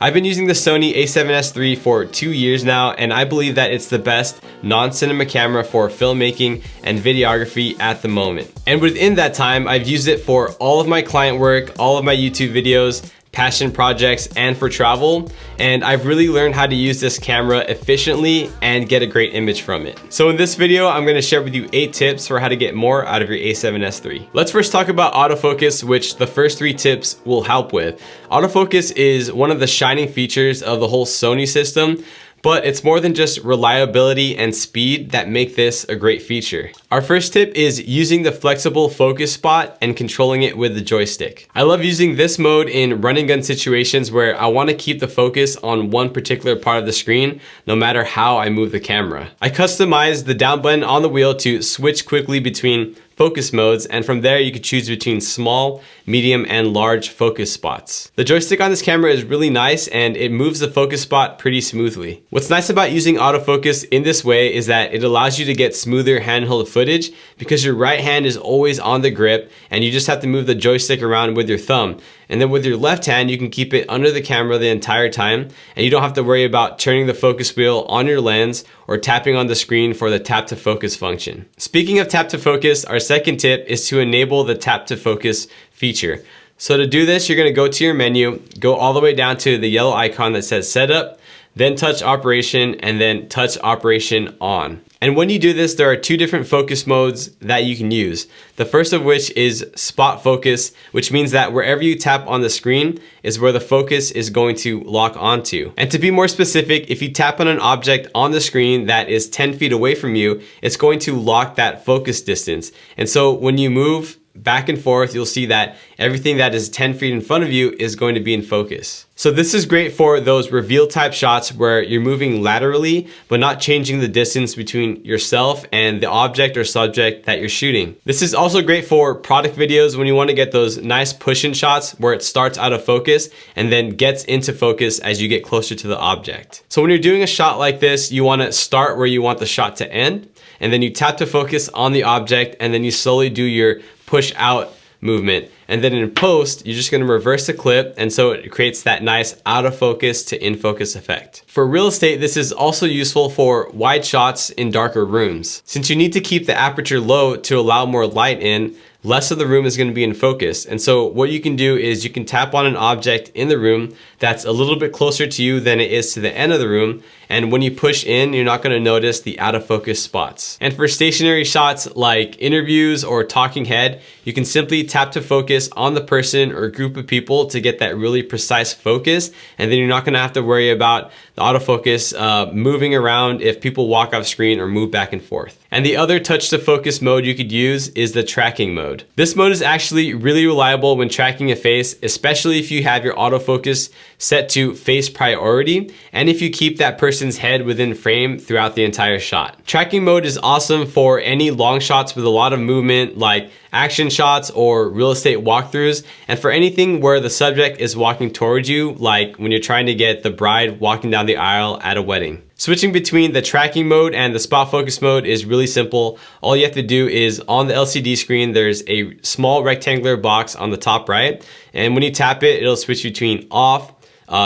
I've been using the Sony A7S3 for 2 years now, and I believe that it's the best non-cinema camera for filmmaking and videography at the moment. And within that time, I've used it for all of my client work, all of my YouTube videos, passion projects, and for travel, and I've really learned how to use this camera efficiently and get a great image from it. So in this video, I'm going to share with you 8 tips for how to get more out of your A7S3. Let's first talk about autofocus, which the first 3 tips will help with. Autofocus is one of the shining features of the whole Sony system, but it's more than just reliability and speed that make this a great feature. Our first tip is using the flexible focus spot and controlling it with the joystick. I love using this mode in run and gun situations where I want to keep the focus on one particular part of the screen, no matter how I move the camera. I customize the down button on the wheel to switch quickly between focus modes, and from there you can choose between small, medium, and large focus spots. The joystick on this camera is really nice and it moves the focus spot pretty smoothly. What's nice about using autofocus in this way is that it allows you to get smoother handheld footage because your right hand is always on the grip and you just have to move the joystick around with your thumb. And then with your left hand, you can keep it under the camera the entire time, and you don't have to worry about turning the focus wheel on your lens or tapping on the screen for the tap to focus function. Speaking of tap to focus, our second tip is to enable the tap to focus feature. So to do this, you're gonna go to your menu, go all the way down to the yellow icon that says setup, then touch operation, and then touch operation on. And when you do this, there are 2 different focus modes that you can use. The first of which is spot focus, which means that wherever you tap on the screen is where the focus is going to lock onto. And to be more specific, if you tap on an object on the screen that is 10 feet away from you, it's going to lock that focus distance. And so when you move back and forth, you'll see that everything that is 10 feet in front of you is going to be in focus. So this is great for those reveal type shots where you're moving laterally, but not changing the distance between yourself and the object or subject that you're shooting. This is also great for product videos when you want to get those nice push-in shots where it starts out of focus and then gets into focus as you get closer to the object. So when you're doing a shot like this, you want to start where you want the shot to end, and then you tap to focus on the object, and then you slowly do your push out movement. And then in post, you're just gonna reverse the clip, and so it creates that nice out of focus to in focus effect. For real estate, this is also useful for wide shots in darker rooms. Since you need to keep the aperture low to allow more light in, less of the room is going to be in focus. And so what you can do is you can tap on an object in the room that's a little bit closer to you than it is to the end of the room. And when you push in, you're not going to notice the out of focus spots. And for stationary shots like interviews or talking head, you can simply tap to focus on the person or group of people to get that really precise focus. And then you're not going to have to worry about the autofocus moving around if people walk off screen or move back and forth. And the other touch to focus mode you could use is the tracking mode. This mode is actually really reliable when tracking a face, especially if you have your autofocus set to face priority and if you keep that person's head within frame throughout the entire shot. Tracking mode is awesome for any long shots with a lot of movement like action shots or real estate walkthroughs, and for anything where the subject is walking towards you, like when you're trying to get the bride walking down the aisle at a wedding. Switching between the tracking mode and the spot focus mode is really simple. All you have to do is on the LCD screen, there's a small rectangular box on the top right, and when you tap it, it'll switch between off,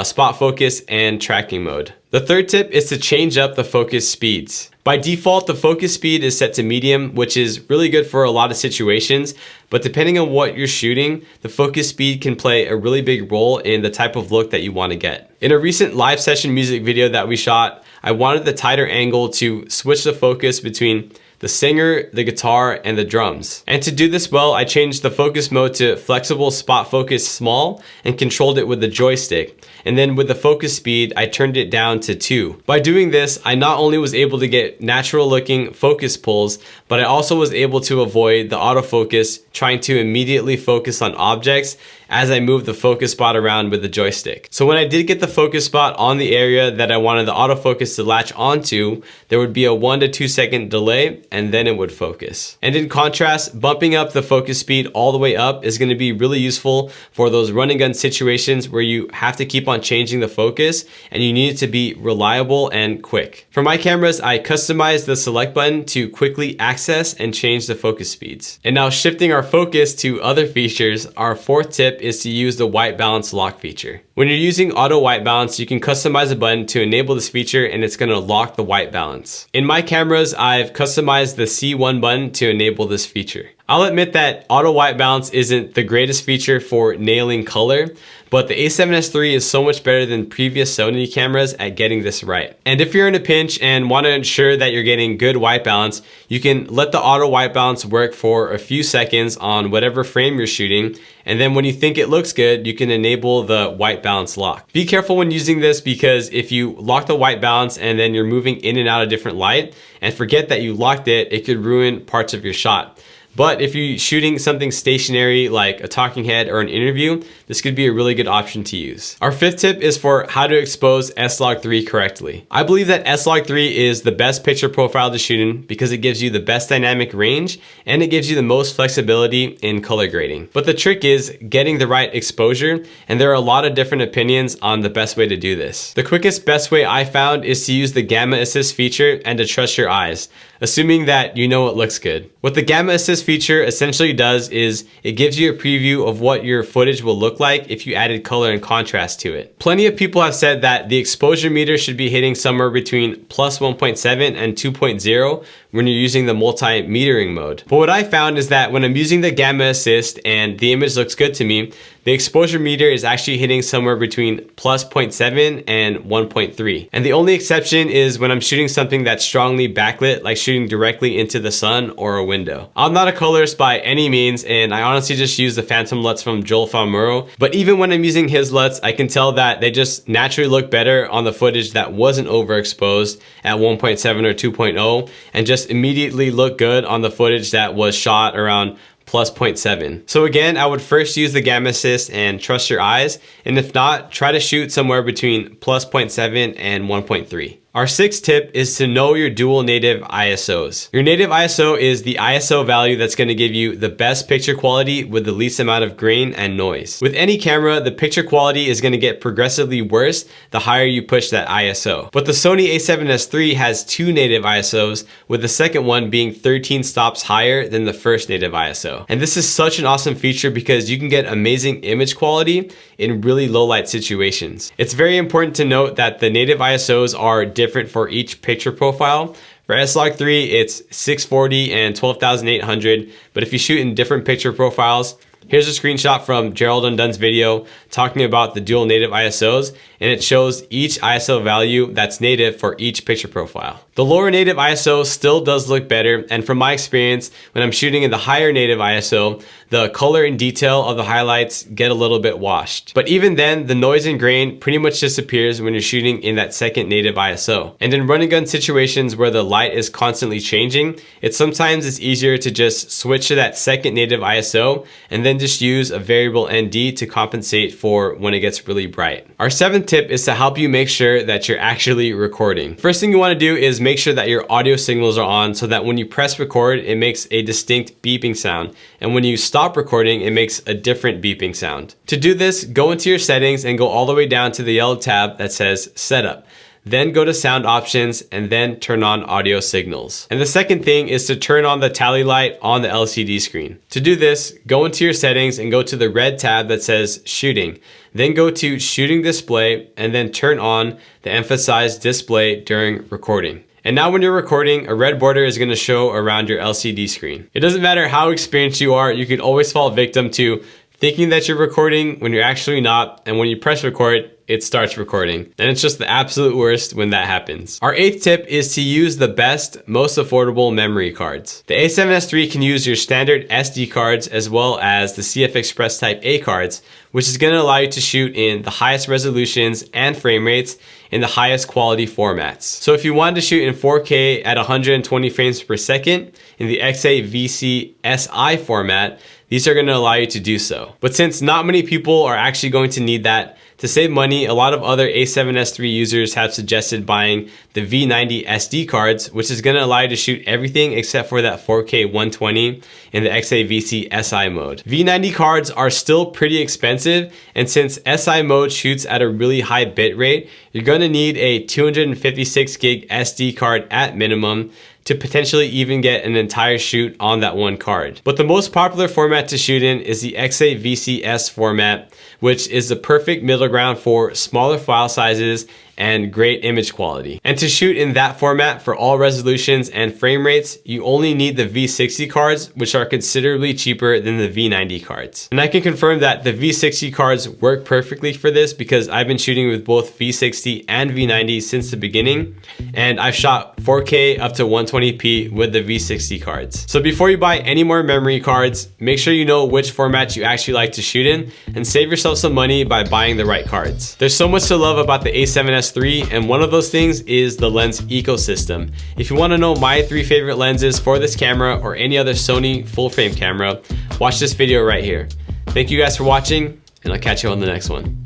spot focus, and tracking mode. The third tip is to change up the focus speeds. By default, the focus speed is set to medium, which is really good for a lot of situations, but depending on what you're shooting, the focus speed can play a really big role in the type of look that you want to get. In a recent live session music video that we shot, I wanted the tighter angle to switch the focus between the singer, the guitar, and the drums. And to do this well, I changed the focus mode to flexible spot focus small and controlled it with the joystick. And then with the focus speed, I turned it down to 2. By doing this, I not only was able to get natural looking focus pulls, but I also was able to avoid the autofocus trying to immediately focus on objects as I moved the focus spot around with the joystick. So when I did get the focus spot on the area that I wanted the autofocus to latch onto, there would be a 1 to 2 second delay and then it would focus. And in contrast, bumping up the focus speed all the way up is going to be really useful for those run and gun situations where you have to keep on changing the focus and you need it to be reliable and quick. For my cameras, I customized the select button to quickly access and change the focus speeds. And now shifting our focus to other features, our fourth tip tip is to use the white balance lock feature. When you're using auto white balance, you can customize a button to enable this feature and it's gonna lock the white balance. In my cameras, I've customized the C1 button to enable this feature. I'll admit that auto white balance isn't the greatest feature for nailing color, but the A7S3 is so much better than previous Sony cameras at getting this right. And if you're in a pinch and want to ensure that you're getting good white balance, you can let the auto white balance work for a few seconds on whatever frame you're shooting, and then when you think it looks good, you can enable the white balance lock. Be careful when using this, because if you lock the white balance and then you're moving in and out of different light and forget that you locked it, it could ruin parts of your shot. But if you're shooting something stationary like a talking head or an interview, this could be a really good option to use. Our fifth tip is for how to expose S-Log3 correctly. I believe that S-Log3 is the best picture profile to shoot in because it gives you the best dynamic range and it gives you the most flexibility in color grading. But the trick is getting the right exposure, and there are a lot of different opinions on the best way to do this. The quickest, best way I found is to use the Gamma Assist feature and to trust your eyes, assuming that you know it looks good. What the Gamma Assist feature essentially does is it gives you a preview of what your footage will look like if you added color and contrast to it. Plenty of people have said that the exposure meter should be hitting somewhere between plus 1.7 and 2.0 when you're using the multi-metering mode. But what I found is that when I'm using the Gamma Assist and the image looks good to me, the exposure meter is actually hitting somewhere between plus 0.7 and 1.3. And the only exception is when I'm shooting something that's strongly backlit, like shooting directly into the sun or a window. I'm not a colorist by any means, and I honestly just use the Phantom LUTs from Joel Falmuro. But even when I'm using his LUTs, I can tell that they just naturally look better on the footage that wasn't overexposed at 1.7 or 2.0, and just immediately look good on the footage that was shot around plus 0.7. So again, I would first use the Gamma Assist and trust your eyes, and if not, try to shoot somewhere between plus 0.7 and 1.3. Our sixth tip is to know your dual native ISOs. Your native ISO is the ISO value that's going to give you the best picture quality with the least amount of grain and noise. With any camera, the picture quality is going to get progressively worse the higher you push that ISO. But the Sony A7S3 has two native ISOs, with the second one being 13 stops higher than the first native ISO. And this is such an awesome feature because you can get amazing image quality in really low light situations. It's very important to note that the native ISOs are different for each picture profile. For S-Log3, it's 640 and 12,800, but if you shoot in different picture profiles, here's a screenshot from Gerald Undunn's video talking about the dual native ISOs, and it shows each ISO value that's native for each picture profile. The lower native ISO still does look better, and from my experience, when I'm shooting in the higher native ISO, the color and detail of the highlights get a little bit washed. But even then, the noise and grain pretty much disappears when you're shooting in that second native ISO. And in run and gun situations where the light is constantly changing, sometimes it's easier to just switch to that second native ISO and then just use a variable ND to compensate for when it gets really bright. Our seventh tip is to help you make sure that you're actually recording. First thing you want to do is make sure that your audio signals are on so that when you press record, it makes a distinct beeping sound. And when you stop recording, it makes a different beeping sound. To do this, go into your settings and go all the way down to the yellow tab that says Setup. Then go to Sound Options and then turn on Audio Signals. And the second thing is to turn on the tally light on the LCD screen. To do this, go into your settings and go to the red tab that says Shooting. Then go to Shooting Display and then turn on the emphasized display during recording. And now when you're recording, a red border is going to show around your LCD screen. It doesn't matter how experienced you are, you can always fall victim to thinking that you're recording when you're actually not, and when you press record, it starts recording. And it's just the absolute worst when that happens. Our eighth tip is to use the best, most affordable memory cards. The A7S3 can use your standard SD cards as well as the CF Express Type A cards, which is going to allow you to shoot in the highest resolutions and frame rates in the highest quality formats. So if you wanted to shoot in 4K at 120 frames per second in the XAVC SI format, these are going to allow you to do so. But since not many people are actually going to need that, to save money, a lot of other A7S3 users have suggested buying the V90 SD cards, which is going to allow you to shoot everything except for that 4K 120 in the XAVC SI mode. V90 cards are still pretty expensive, and since SI mode shoots at a really high bit rate, you're going to need a 256 gig SD card at minimum to potentially even get an entire shoot on that one card. But the most popular format to shoot in is the XAVCS format, which is the perfect middle ground for smaller file sizes and great image quality. And to shoot in that format for all resolutions and frame rates, you only need the V60 cards, which are considerably cheaper than the V90 cards. And I can confirm that the V60 cards work perfectly for this because I've been shooting with both V60 and V90 since the beginning, and I've shot 4K up to 120p with the V60 cards. So before you buy any more memory cards, make sure you know which format you actually like to shoot in and save yourself some money by buying the right cards. There's so much to love about the A7S3, and one of those things is the lens ecosystem. If you want to know my 3 favorite lenses for this camera or any other Sony full frame camera, watch this video right here. Thank you guys for watching, and I'll catch you on the next one.